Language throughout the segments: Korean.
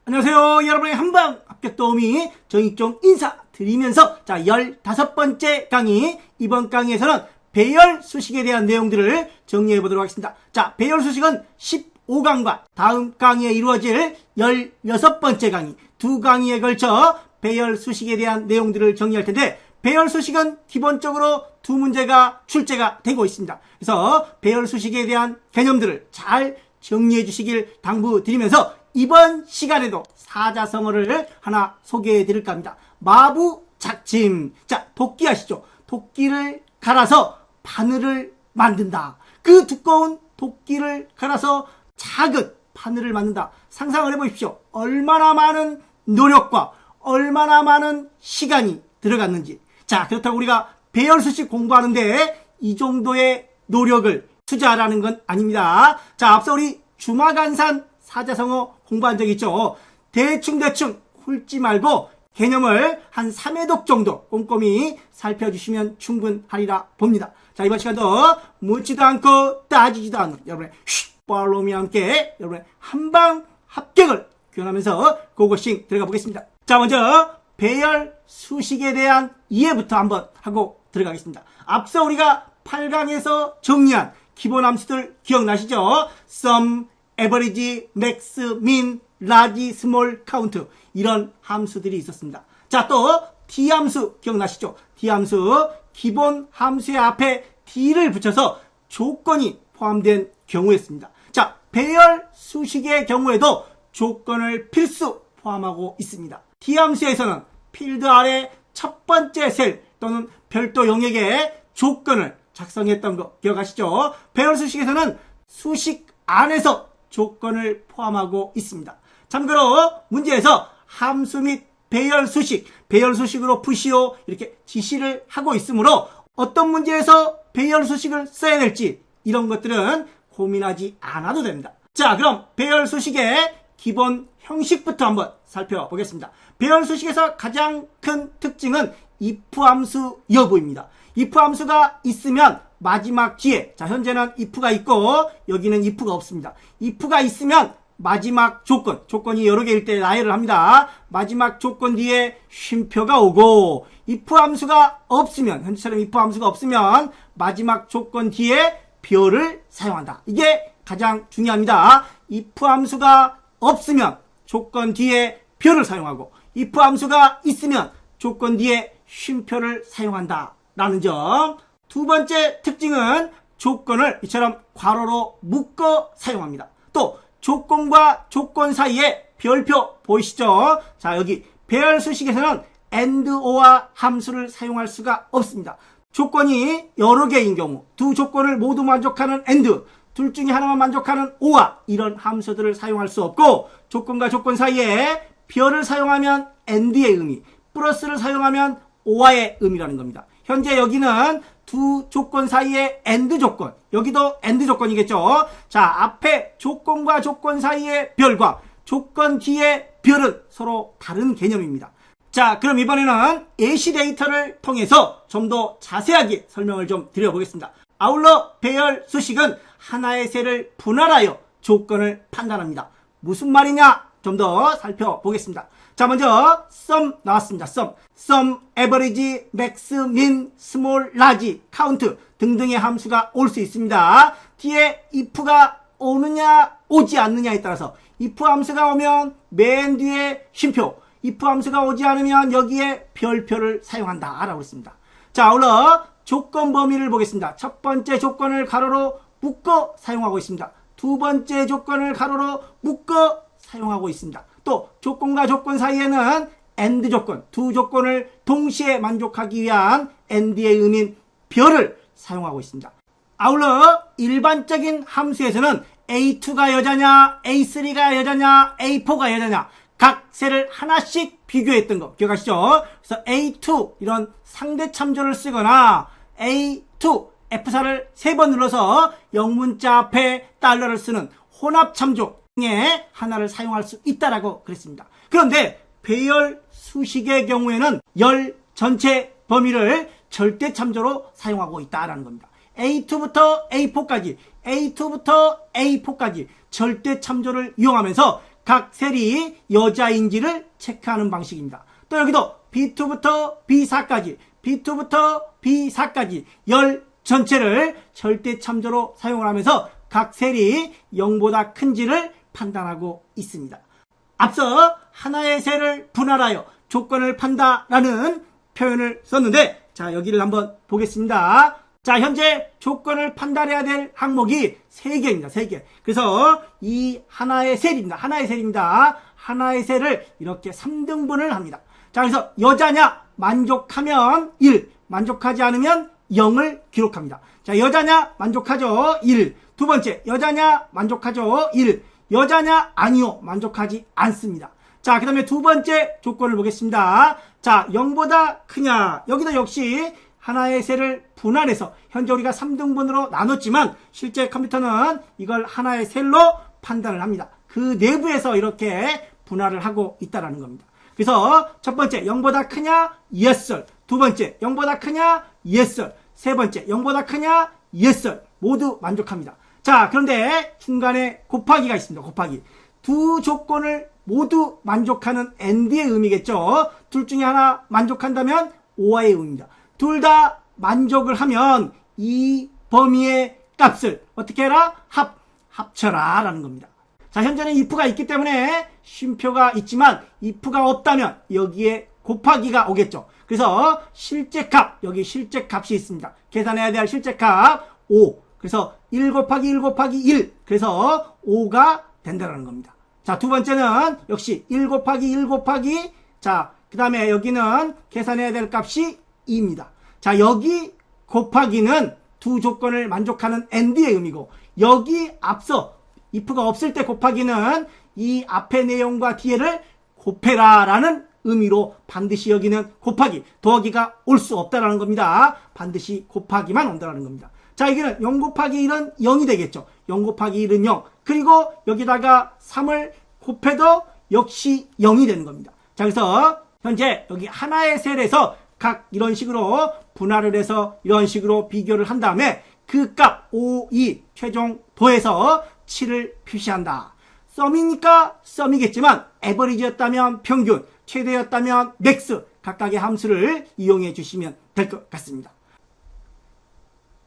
안녕하세요. 여러분의 한방 합격 도우미 정익종 인사드리면서 자 15번째 강의, 이번 강의에서는 배열 수식에 대한 내용들을 정리해 보도록 하겠습니다. 자, 배열 수식은 15강과 다음 강의에 이루어질 16번째 강의, 두 강의에 걸쳐 배열 수식에 대한 내용들을 정리할 텐데, 배열 수식은 기본적으로 두 문제가 출제가 되고 있습니다. 그래서 배열 수식에 대한 개념들을 잘 정리해 주시길 당부드리면서 이번 시간에도 사자성어를 하나 소개해 드릴까 합니다. 마부작침. 자, 도끼 아시죠? 도끼를 갈아서 바늘을 만든다. 그 두꺼운 도끼를 갈아서 작은 바늘을 만든다. 상상을 해보십시오. 얼마나 많은 노력과 얼마나 많은 시간이 들어갔는지. 자, 그렇다고 우리가 배열수식 공부하는데 이 정도의 노력을 투자하라는 건 아닙니다. 자, 앞서 우리 주마간산 사자성어 공부한 적 있죠? 대충 훑지 말고 개념을 한 3회독 정도 꼼꼼히 살펴주시면 충분하리라 봅니다. 자, 이번 시간도 묻지도 않고 따지지도 않는 여러분의 팔로우미와 함께 여러분의 한방 합격을 기원하면서 고고싱 들어가 보겠습니다. 자, 먼저 배열 수식에 대한 이해부터 한번 하고 들어가겠습니다. 앞서 우리가 8강에서 정리한 기본 함수들 기억나시죠? sum, average, max, min, large, small, count, 이런 함수들이 있었습니다. 자, 또 d 함수 기억나시죠? d 함수, 기본 함수의 앞에 d를 붙여서 조건이 포함된 경우였습니다. 자, 배열 수식의 경우에도 조건을 필수 포함하고 있습니다. d 함수에서는 필드 아래 첫 번째 셀 또는 별도 영역에 조건을 작성했던 거 기억하시죠? 배열 수식에서는 수식 안에서 조건을 포함하고 있습니다. 참고로 문제에서 함수 및 배열 수식으로 푸시오 이렇게 지시를 하고 있으므로 어떤 문제에서 배열 수식을 써야 될지 이런 것들은 고민하지 않아도 됩니다. 자, 그럼 배열 수식의 기본 형식부터 한번 살펴보겠습니다. 배열 수식에서 가장 큰 특징은 if 함수 여부입니다. if 함수가 있으면 마지막 뒤에, 자, 현재는 if가 있고 여기는 if가 없습니다. if가 있으면 마지막 조건이 여러 개일 때 나열을 합니다. 마지막 조건 뒤에 쉼표가 오고, if 함수가 없으면, 현재처럼 if 함수가 없으면 마지막 조건 뒤에 별을 사용한다. 이게 가장 중요합니다. if 함수가 없으면 조건 뒤에 별을 사용하고, if 함수가 있으면 조건 뒤에 쉼표를 사용한다 라는 점. 두 번째 특징은 조건을 이처럼 괄호로 묶어 사용합니다. 또 조건과 조건 사이에 별표 보이시죠? 자, 여기 배열 수식에서는 and, or와 함수를 사용할 수가 없습니다. 조건이 여러 개인 경우, 두 조건을 모두 만족하는 and, 둘 중에 하나만 만족하는 or와 이런 함수들을 사용할 수 없고, 조건과 조건 사이에 별을 사용하면 and의 의미, 플러스를 사용하면 or의 의미라는 겁니다. 현재 여기는 두 조건 사이에 and 조건, 여기도 and 조건이겠죠. 자, 앞에 조건과 조건 사이의 별과 조건 뒤에 별은 서로 다른 개념입니다. 자, 그럼 이번에는 예시 데이터를 통해서 좀 더 자세하게 설명을 좀 드려보겠습니다. 아울러 배열 수식은 하나의 셀을 분할하여 조건을 판단합니다. 무슨 말이냐? 좀 더 살펴보겠습니다. 자, 먼저 sum 나왔습니다. sum, average, max, min, small, large, count 등등의 함수가 올 수 있습니다. 뒤에 if가 오느냐 오지 않느냐에 따라서 if 함수가 오면 맨 뒤에 쉼표, if 함수가 오지 않으면 여기에 별표를 사용한다 라고 했습니다. 자, 아울러 조건 범위를 보겠습니다. 첫 번째 조건을 가로로 묶어 사용하고 있습니다. 두 번째 조건을 가로로 묶어 사용하고 있습니다. 또 조건과 조건 사이에는 and 조건, 두 조건을 동시에 만족하기 위한 and의 의미인 별을 사용하고 있습니다. 아울러 일반적인 함수에서는 A2가 여자냐, A3가 여자냐, A4가 여자냐 각 셀을 하나씩 비교했던 거 기억하시죠? 그래서 A2 이런 상대 참조를 쓰거나 A2 F4를 3번 눌러서 영문자 앞에 달러를 쓰는 혼합 참조 에 하나를 사용할 수 있다라고 그랬습니다. 그런데 배열 수식의 경우에는 열 전체 범위를 절대 참조로 사용하고 있다라는 겁니다. A2부터 A4까지, A2부터 A4까지 절대 참조를 이용하면서 각 셀이 여자인지를 체크하는 방식입니다. 또 여기도 B2부터 B4까지 열 전체를 절대 참조로 사용을 하면서 각 셀이 0보다 큰지를 판단하고 있습니다. 앞서 하나의 셀을 분할하여 조건을 판다라는 표현을 썼는데, 자, 여기를 한번 보겠습니다. 자, 현재 조건을 판단해야 될 항목이 3개입니다. 3개. 그래서 이 하나의 셀입니다. 하나의 셀을 이렇게 3등분을 합니다. 자, 그래서 여자냐 만족하면 1, 만족하지 않으면 0을 기록합니다. 자, 여자냐 만족하죠? 1. 두 번째, 여자냐 만족하죠? 1. 여자냐 아니요, 만족하지 않습니다. 자, 그 다음에 두 번째 조건을 보겠습니다. 자, 0보다 크냐. 여기도 역시 하나의 셀을 분할해서 현재 우리가 3등분으로 나눴지만 실제 컴퓨터는 이걸 하나의 셀로 판단을 합니다. 그 내부에서 이렇게 분할을 하고 있다는 겁니다. 그래서 첫 번째 0보다 크냐? yes. 두 번째 0보다 크냐? yes. 세 번째 0보다 크냐? yes. 모두 만족합니다. 자, 그런데 중간에 곱하기가 있습니다. 곱하기. 두 조건을 모두 만족하는 AND의 의미겠죠. 둘 중에 하나 만족한다면 OR의 의미입니다. 둘 다 만족을 하면 이 범위의 값을 어떻게 해라? 합쳐라 라는 겁니다. 자, 현재는 if가 있기 때문에 쉼표가 있지만 if가 없다면 여기에 곱하기가 오겠죠. 그래서 실제값, 여기 실제값이 있습니다. 계산해야 될 실제값 5. 그래서 1 곱하기 1 곱하기 1. 그래서 5가 된다는 겁니다. 자, 두 번째는 역시 1 곱하기 1 곱하기, 자, 그 다음에 여기는 계산해야 될 값이 2입니다. 자, 여기 곱하기는 두 조건을 만족하는 AND의 의미고, 여기 앞서 if가 없을 때 곱하기는 이 앞의 내용과 뒤에를 곱해라 라는 의미로 반드시 여기는 곱하기, 더하기가 올 수 없다라는 겁니다. 반드시 곱하기만 온다라는 겁니다. 자, 여기는 0 곱하기 1은 0이 되겠죠. 0 곱하기 1은 0. 그리고 여기다가 3을 곱해도 역시 0이 되는 겁니다. 자, 그래서 현재 여기 하나의 셀에서 각 이런 식으로 분할을 해서 이런 식으로 비교를 한 다음에 그 값 5, 2 최종 더해서 7을 표시한다. 썸이니까 썸이겠지만 에버리지였다면 평균, 최대였다면 맥스, 각각의 함수를 이용해 주시면 될 것 같습니다.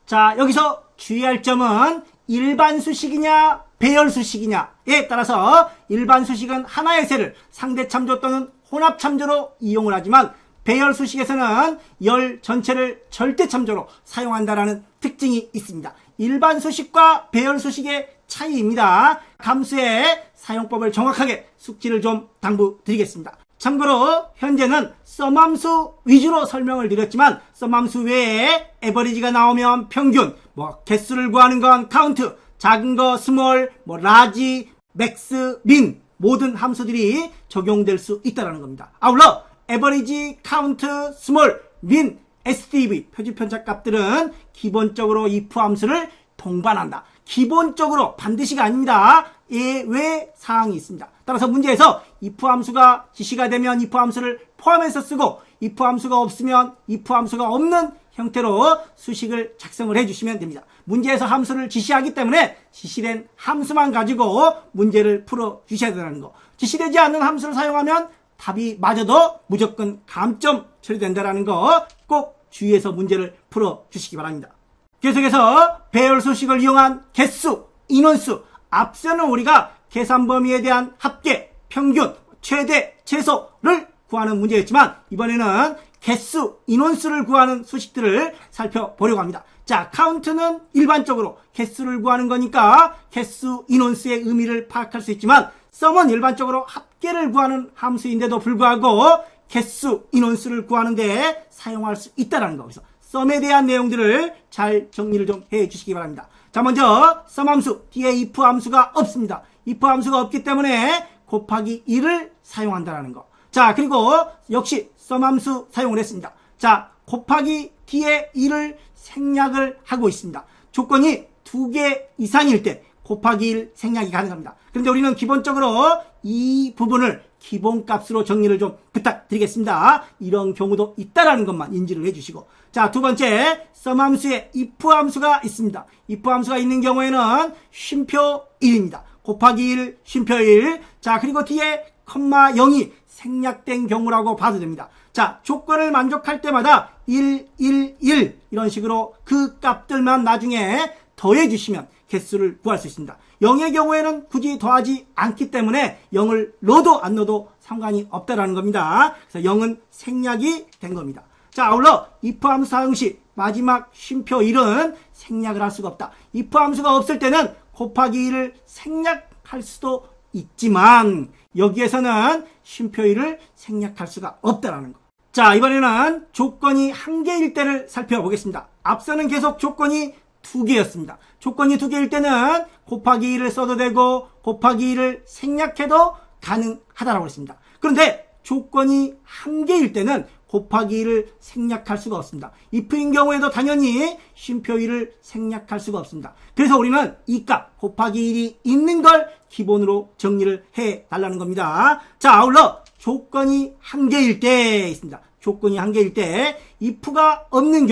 자, 여기서 주의할 점은 일반 수식이냐 배열 수식이냐에 따라서 일반 수식은 하나의 셀을 상대 참조 또는 혼합 참조로 이용을 하지만 배열 수식에서는 열 전체를 절대 참조로 사용한다라는 특징이 있습니다. 일반 수식과 배열 수식의 차이입니다. 함수의 사용법을 정확하게 숙지를 좀 당부드리겠습니다. 참고로 현재는 썸함수 위주로 설명을 드렸지만 썸함수 외에 에버리지가 나오면 평균, 개수를 구하는 건 카운트, 작은 거 스몰, 라지, 맥스, 민 모든 함수들이 적용될 수 있다는 겁니다. 아울러 에버리지, 카운트, 스몰, 민, STV 표지 편차 값들은 기본적으로 if 함수를 동반한다. 기본적으로 반드시가 아닙니다. 예외 사항이 있습니다. 따라서 문제에서 if 함수가 지시가 되면 if 함수를 포함해서 쓰고 if 함수가 없으면 if 함수가 없는 형태로 수식을 작성을 해주시면 됩니다. 문제에서 함수를 지시하기 때문에 지시된 함수만 가지고 문제를 풀어주셔야 되는 거. 지시되지 않는 함수를 사용하면 답이 맞아도 무조건 감점 처리된다는 거 꼭 주의해서 문제를 풀어주시기 바랍니다. 계속해서 배열 수식을 이용한 개수, 인원수, 앞서는 우리가 계산 범위에 대한 합계, 평균, 최대, 최소를 구하는 문제였지만 이번에는 개수, 인원수를 구하는 수식들을 살펴보려고 합니다. 자, 카운트는 일반적으로 개수를 구하는 거니까 개수, 인원수의 의미를 파악할 수 있지만 썸은 일반적으로 합계를 구하는 함수인데도 불구하고 개수, 인원수를 구하는데 사용할 수 있다는 거. 그래서 썸에 대한 내용들을 잘 정리를 좀 해주시기 바랍니다. 자, 먼저 썸 함수, 뒤에 if 함수가 없습니다. if 함수가 없기 때문에 곱하기 1을 사용한다는 거. 자, 그리고 역시 썸 함수 사용을 했습니다. 자, 곱하기 뒤에 1을 생략을 하고 있습니다. 조건이 2개 이상일 때 곱하기 1 생략이 가능합니다. 그런데 우리는 기본적으로 이 부분을 기본값으로 정리를 좀 부탁드리겠습니다. 이런 경우도 있다라는 것만 인지를 해주시고, 자, 두 번째 썸 함수에 if 함수가 있습니다. if 함수가 있는 경우에는 쉼표 1입니다. 곱하기 1, 쉼표 1. 자, 그리고 뒤에 컴마 0이 생략된 경우라고 봐도 됩니다. 자, 조건을 만족할 때마다 1, 1, 1 이런 식으로 그 값들만 나중에 더해 주시면 개수를 구할 수 있습니다. 0의 경우에는 굳이 더하지 않기 때문에 0을 넣어도 안 넣어도 상관이 없다라는 겁니다. 그래서 0은 생략이 된 겁니다. 자, 아울러 if 함수 사용 시 마지막 쉼표 1은 생략을 할 수가 없다. if 함수가 없을 때는 곱하기 1을 생략할 수도 있지만 여기에서는 쉼표 1을 생략할 수가 없다라는 거. 자, 이번에는 조건이 한 개일 때를 살펴보겠습니다. 앞서는 계속 조건이 두 개였습니다. 조건이 두 개일 때는 곱하기 1을 써도 되고 곱하기 1을 생략해도 가능하다라고 했습니다. 그런데 조건이 한 개일 때는 곱하기 1을 생략할 수가 없습니다. if인 경우에도 당연히 쉼표 1을 생략할 수가 없습니다. 그래서 우리는 이 값 곱하기 1이 있는 걸 기본으로 정리를 해달라는 겁니다. 자, 아울러 조건이 한 개일 때 있습니다. 조건이 한 개일 때 if가 없는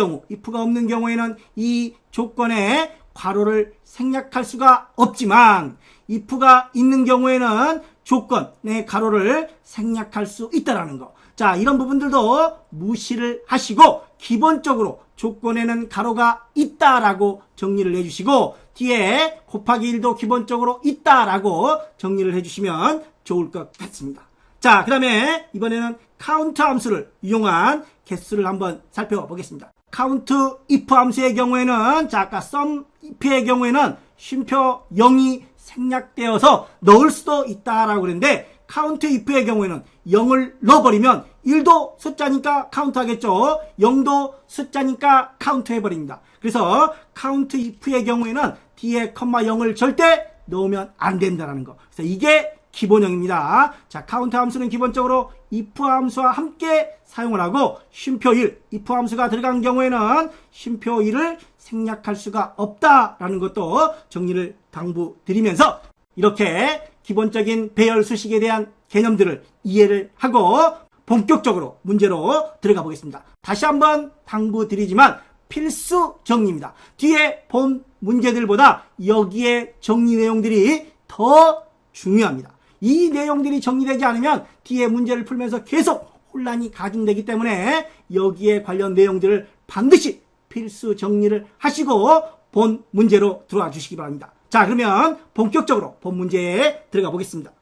경우에는 이 조건에 괄호를 생략할 수가 없지만 if가 있는 경우에는 조건의 가로를 생략할 수 있다라는 거. 자, 이런 부분들도 무시를 하시고 기본적으로 조건에는 가로가 있다라고 정리를 해주시고 뒤에 곱하기 1도 기본적으로 있다라고 정리를 해주시면 좋을 것 같습니다. 자, 그 다음에 이번에는 카운트 함수를 이용한 개수를 한번 살펴보겠습니다. 카운트 if 함수의 경우에는 자, 아까 sum if의 경우에는 쉼표 0이 생략되어서 넣을 수도 있다라고 그랬는데 카운트 if의 경우에는 0을 넣어버리면 1도 숫자니까 카운트 하겠죠. 0도 숫자니까 카운트 해버립니다. 그래서 카운트 if의 경우에는 뒤에 컴마 0을 절대 넣으면 안 된다는 거. 그래서 이게 기본형입니다. 자, 카운트 함수는 기본적으로 if 함수와 함께 사용을 하고 쉼표 1, if 함수가 들어간 경우에는 쉼표 1을 생략할 수가 없다라는 것도 정리를 당부드리면서 이렇게 기본적인 배열 수식에 대한 개념들을 이해를 하고 본격적으로 문제로 들어가 보겠습니다. 다시 한번 당부드리지만 필수 정리입니다. 뒤에 본 문제들보다 여기에 정리 내용들이 더 중요합니다. 이 내용들이 정리되지 않으면 뒤에 문제를 풀면서 계속 혼란이 가중되기 때문에 여기에 관련 내용들을 반드시 필수 정리를 하시고 본 문제로 들어와 주시기 바랍니다. 자, 그러면 본격적으로 본 문제에 들어가 보겠습니다.